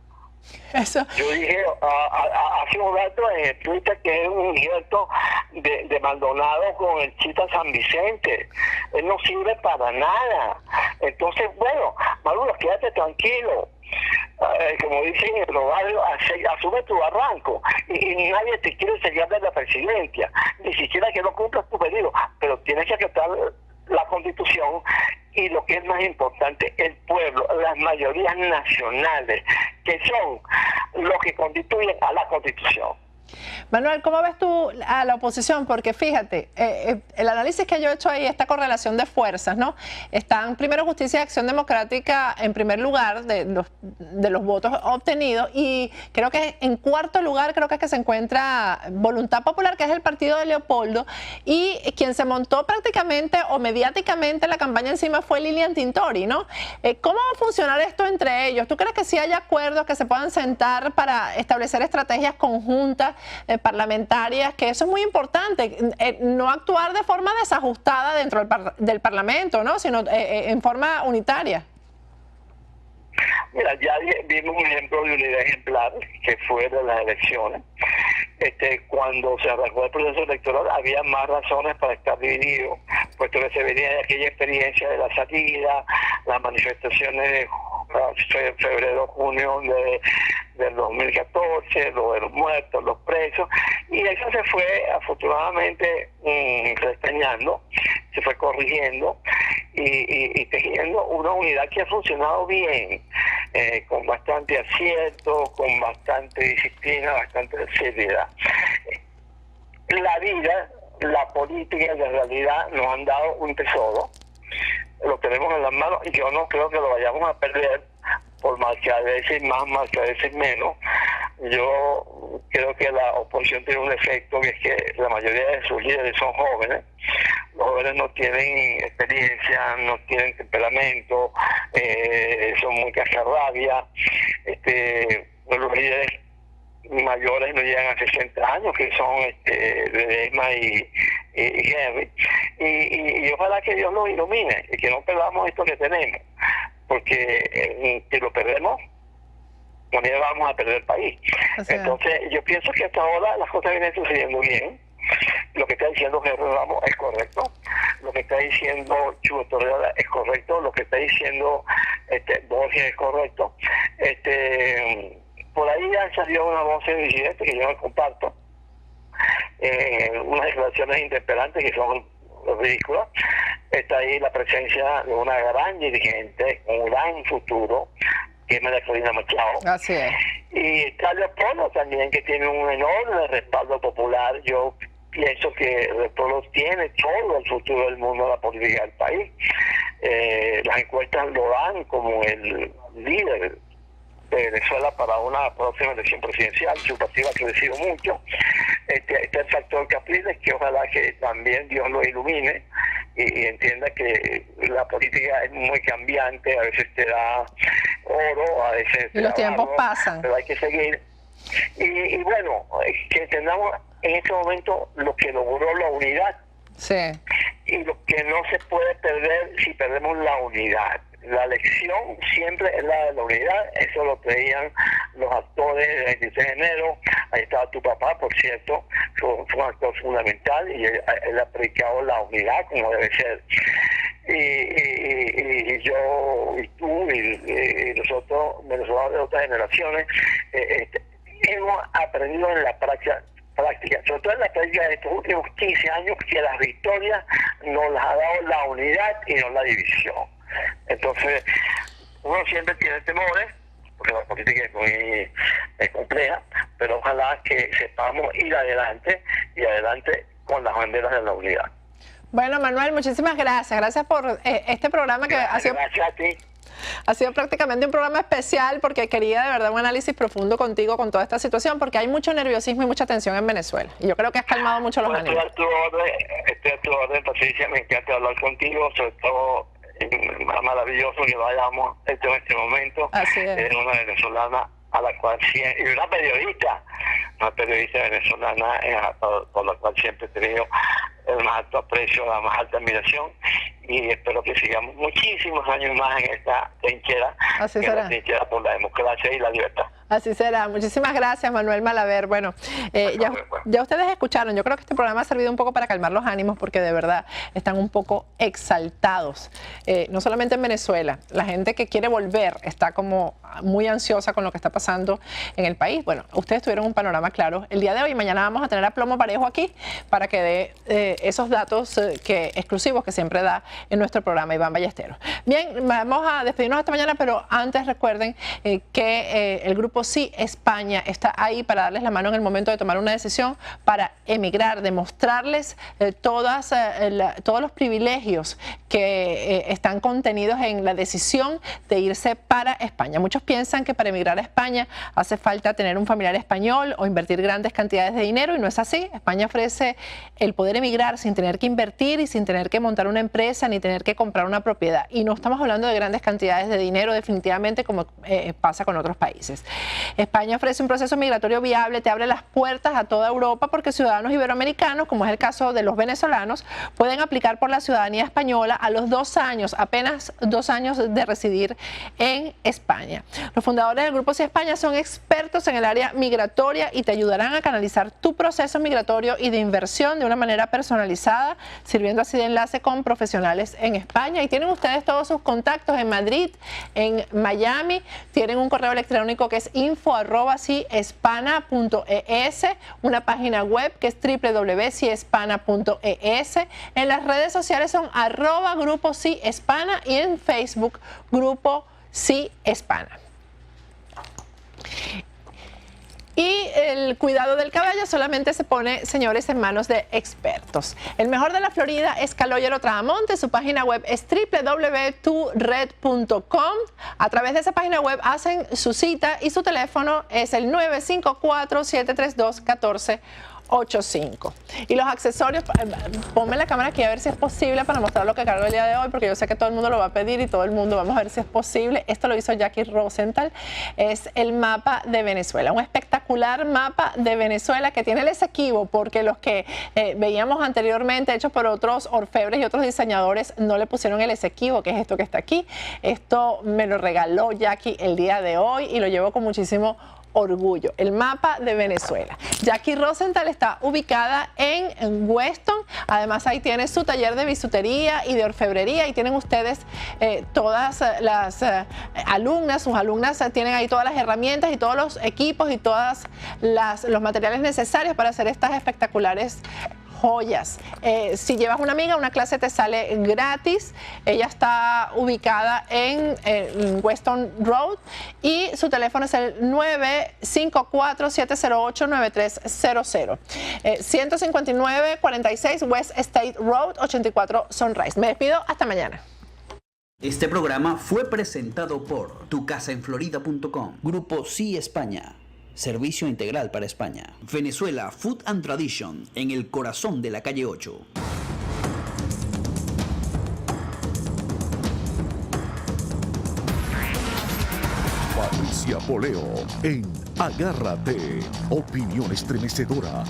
Eso. Yo dije hace un rato en el Twitter que es un injerto de Maldonado con el Chita San Vicente. Él no sirve para nada. Entonces, bueno, Maduro, quédate tranquilo. Como dicen en los barrios, asume tu barranco y nadie te quiere sacar de la presidencia, ni siquiera que no cumplas tu pedido, pero tienes que acatar la Constitución y lo que es más importante, el pueblo, las mayorías nacionales, que son los que constituyen a la Constitución. Manuel, ¿cómo ves tú a la oposición? Porque fíjate, el análisis que yo he hecho ahí, esta correlación de fuerzas, ¿no? Están primero Justicia y Acción Democrática en primer lugar de los votos obtenidos, y creo que en cuarto lugar creo que es que se encuentra Voluntad Popular, que es el partido de Leopoldo, y quien se montó prácticamente o mediáticamente la campaña encima fue Lilian Tintori, ¿no? ¿Cómo va a funcionar esto entre ellos? ¿Tú crees que sí hay acuerdos que se puedan sentar para establecer estrategias conjuntas parlamentarias, que eso es muy importante, no actuar de forma desajustada dentro del Parlamento, ¿no? Sino en forma unitaria? Mira, ya vimos un ejemplo de unidad ejemplar que fue de las elecciones. Cuando se arrancó el proceso electoral había más razones para estar dividido, puesto que se venía de aquella experiencia de la salida, las manifestaciones de febrero, junio del 2014, lo de los muertos, los presos, y eso se fue afortunadamente restañando, se fue corrigiendo y tejiendo una unidad que ha funcionado bien, con bastante acierto, con bastante disciplina, bastante seriedad. La vida, la política de realidad nos han dado un tesoro, lo tenemos en las manos y yo no creo que lo vayamos a perder por más que a veces más, más que a veces menos. Yo creo que la oposición tiene un efecto, que es que la mayoría de sus líderes son jóvenes. Los jóvenes no tienen experiencia, no tienen temperamento, son muy cascarrabias. Los líderes mayores no llegan a 60 años, que son Ledesma y Henry. Y ojalá que Dios nos ilumine y que no perdamos esto que tenemos. porque si lo perdemos, con ello vamos a perder el país. Entonces, yo pienso que hasta ahora las cosas vienen sucediendo bien. Lo que está diciendo Jesús Ramos es correcto, lo que está diciendo Chugo Torrealba es correcto, lo que está diciendo Borges es correcto. Por ahí han salido unas voces disidentes que yo no comparto, unas declaraciones intemperantes que son ridículas. Está ahí la presencia de una gran dirigente con un gran futuro, que es María Corina Machado. Así es. Y está Leopoldo también, que tiene un enorme respaldo popular. Yo pienso que Leopoldo tiene todo el futuro del mundo de la política del país. Las encuestas lo dan como el líder de Venezuela para una próxima elección presidencial. Su partido ha crecido mucho. Está el factor Capriles, que ojalá que también Dios lo ilumine y entienda que la política es muy cambiante, a veces te da oro, a veces te y los da tiempos barro, pasan. pero hay que seguir. Y bueno, que entendamos en este momento lo que logró la unidad. Sí. Y lo que no se puede perder si perdemos la unidad. La elección siempre es la de la unidad, eso lo creían los actores del 26 de enero. Ahí estaba tu papá, por cierto, fue un actor fundamental y él ha predicado la unidad como debe ser. Y yo, y tú, y nosotros, venezolanos de otras generaciones, hemos aprendido en la práctica, sobre todo en la práctica de estos últimos 15 años, que las victorias nos las ha dado la unidad y no la división. Entonces, uno siempre tiene temores, porque la política es muy compleja, pero ojalá que sepamos ir adelante y adelante con las banderas de la unidad. Bueno, Manuel, muchísimas gracias. Gracias por este programa que gracias a ti. Ha sido prácticamente un programa especial porque quería de verdad un análisis profundo contigo con toda esta situación, porque hay mucho nerviosismo y mucha tensión en Venezuela. Y yo creo que has calmado mucho los ánimos. Estoy a tu orden, Patricia, me encanta hablar contigo, sobre todo maravilloso que vayamos en este momento. Así es. Es una venezolana a la cual siempre, y una periodista venezolana por la cual siempre he tenido el más alto aprecio, la más alta admiración, y espero que sigamos muchísimos años más en esta trinchera, Así será. La trinchera por la democracia y la libertad. Así será. Muchísimas gracias, Manuel Malaver. Bueno, ya ustedes escucharon. Yo creo que este programa ha servido un poco para calmar los ánimos porque de verdad están un poco exaltados. No solamente en Venezuela. La gente que quiere volver está como muy ansiosa con lo que está pasando en el país. Bueno, ustedes tuvieron un panorama claro el día de hoy. Mañana vamos a tener a Plomo Parejo aquí para que dé esos datos exclusivos que siempre da en nuestro programa Iván Ballesteros. Bien, vamos a despedirnos esta mañana, pero antes recuerden que el grupo Sí España está ahí para darles la mano en el momento de tomar una decisión para emigrar, demostrarles todos los privilegios que están contenidos en la decisión de irse para España. Muchos piensan que para emigrar a España hace falta tener un familiar español o invertir grandes cantidades de dinero, y no es así. España ofrece el poder emigrar sin tener que invertir y sin tener que montar una empresa ni tener que comprar una propiedad. Y no estamos hablando de grandes cantidades de dinero definitivamente como pasa con otros países. España ofrece un proceso migratorio viable, te abre las puertas a toda Europa porque ciudadanos iberoamericanos, como es el caso de los venezolanos, pueden aplicar por la ciudadanía española a los 2 años, apenas 2 años de residir en España. Los fundadores del Grupo Sí España son expertos en el área migratoria y te ayudarán a canalizar tu proceso migratorio y de inversión de una manera personalizada, sirviendo así de enlace con profesionales en España. Y tienen ustedes todos sus contactos en Madrid, en Miami, tienen un correo electrónico que es info@ciespana.es, una página web que es www.ciespana.es. En las redes sociales son @Grupo Sí Hispana y en Facebook Grupo Sí Hispana. Y el cuidado del cabello solamente se pone, señores, en manos de expertos. El mejor de la Florida es Caloyero Tramonte. Su página web es www.tured.com. A través de esa página web hacen su cita y su teléfono es el 954-732-1480. 85. Y los accesorios, ponme la cámara aquí a ver si es posible para mostrar lo que cargo el día de hoy, porque yo sé que todo el mundo lo va a pedir y todo el mundo, vamos a ver si es posible. Esto lo hizo Jackie Rosenthal, es el mapa de Venezuela, un espectacular mapa de Venezuela que tiene el Esequibo, porque los que veíamos anteriormente hechos por otros orfebres y otros diseñadores no le pusieron el Esequibo, que es esto que está aquí. Esto me lo regaló Jackie el día de hoy y lo llevo con muchísimo orgullo, el mapa de Venezuela. Jackie Rosenthal está ubicada en Weston, además ahí tiene su taller de bisutería y de orfebrería y tienen ustedes todas las alumnas, sus alumnas tienen ahí todas las herramientas y todos los equipos y todos los materiales necesarios para hacer estas espectaculares joyas. Si llevas una amiga, una clase te sale gratis. Ella está ubicada en Weston Road y su teléfono es el 954-708-9300. 159-46 West State Road, 84 Sunrise. Me despido, hasta mañana. Este programa fue presentado por tucasaenflorida.com, Grupo Sí España, servicio integral para España. Venezuela Food and Tradition, en el corazón de la calle 8. Patricia Poleo en Agárrate, opinión estremecedora.